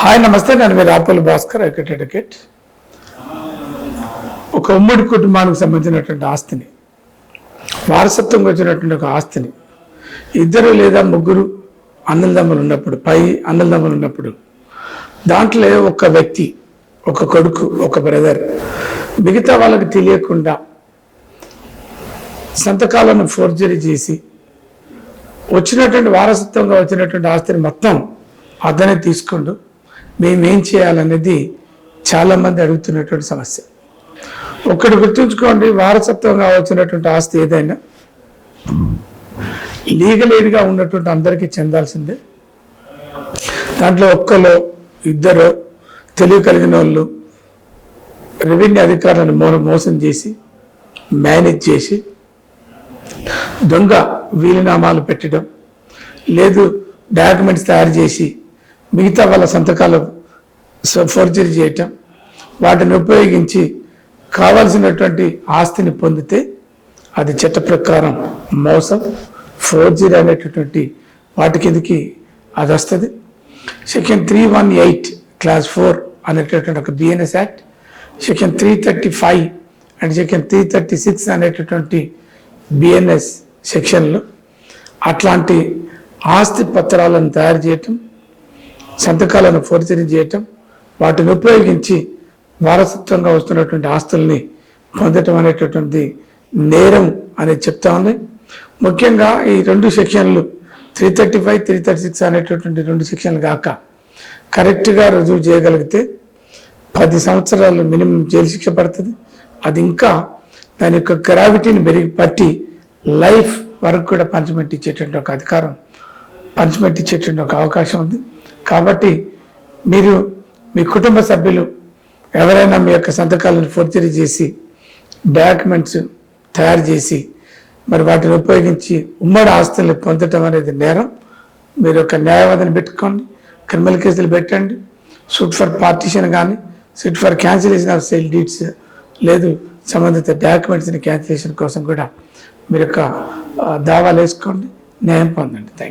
Hi నమస్తే, నేను మీ Rapalli Bhaskar, advocate. ఒక ఉమ్మడి కుటుంబానికి సంబంధించినటువంటి ఆస్తిని, వారసత్వంగా వచ్చినటువంటి ఒక ఆస్తిని ఇద్దరు లేదా ముగ్గురు అన్నదమ్ములు ఉన్నప్పుడు దాంట్లో ఒక వ్యక్తి, ఒక కొడుకు, ఒక బ్రదర్ మిగతా వాళ్ళకి తెలియకుండా సంతకాలను ఫోర్జరీ చేసి వచ్చినటువంటి వారసత్వంగా వచ్చినటువంటి ఆస్తిని మొత్తం అతనే తీసుకుంటూ మేమేం చేయాలనేది చాలామంది అడుగుతున్నటువంటి సమస్య. ఒక్కటి గుర్తుంచుకోండి, వారసత్వంగా వచ్చినటువంటి ఆస్తి ఏదైనా లీగల్ ఎయిడ్గా ఉన్నటువంటి అందరికీ చెందాల్సిందే. దాంట్లో ఒక్కలో ఇద్దరు తెలివి కలిగిన వాళ్ళు రెవెన్యూ అధికారులను మోసం చేసి మేనేజ్ చేసి దొంగ వీలునామాలు పెట్టడం, లేదు డాక్యుమెంట్స్ తయారు చేసి మిగతా వాళ్ళ సంతకాలు ఫోర్జరీ చేయటం, వాటిని ఉపయోగించి కావాల్సినటువంటి ఆస్తిని పొందితే అది చట్ట ప్రకారం మోసం, ఫోర్జరీ అనేటటువంటి వాటి కిందకి అది వస్తుంది. సెక్షన్ 318 క్లాస్ 4 అనేటటువంటి ఒక BNS act, section 335 and section 336 అనేటటువంటి బిఎన్ఎస్ సెక్షన్లు అట్లాంటి ఆస్తి పత్రాలను తయారు చేయటం, సంతకాలను ఫోర్జరీ చేయటం, వాటిని ఉపయోగించి వారసత్వంగా వస్తున్నటువంటి ఆస్తుల్ని పొందటం అనేటటువంటి నేరం అనేది చెప్తా ఉంది. ముఖ్యంగా ఈ రెండు సెక్షన్లు 335, 336 అనేటటువంటి రెండు సెక్షన్లు కాక కరెక్ట్గా రుజువు చేయగలిగితే 10 సంవత్సరాలు మినిమం జైలు శిక్ష పడుతుంది. అది ఇంకా దాని యొక్క గ్రావిటీని పట్టి లైఫ్ వరకు కూడా పనిష్మెంట్ ఇచ్చేటువంటి ఒక అధికారం, పనిష్మెంట్ ఇచ్చేటువంటి ఒక అవకాశం ఉంది. కాబట్టి మీరు మీ కుటుంబ సభ్యులు ఎవరైనా మీ యొక్క సంతకాలను ఫోర్జరీ చేసి డాక్యుమెంట్స్ తయారు చేసి మరి వాటిని ఉపయోగించి ఉమ్మడి ఆస్తుల్ని పొందటం అనేది నేరం. మీరు ఒక న్యాయవాదిని పెట్టుకోండి, క్రిమినల్ కేసులు పెట్టండి, సూట్ ఫర్ పార్టిషన్ కానీ, suit for cancellation of sale deeds, లేదు సంబంధిత డాక్యుమెంట్స్ని క్యాన్సిలేషన్ కోసం కూడా మీరు యొక్క దావాలు వేసుకోండి, న్యాయం పొందండి. Thank you.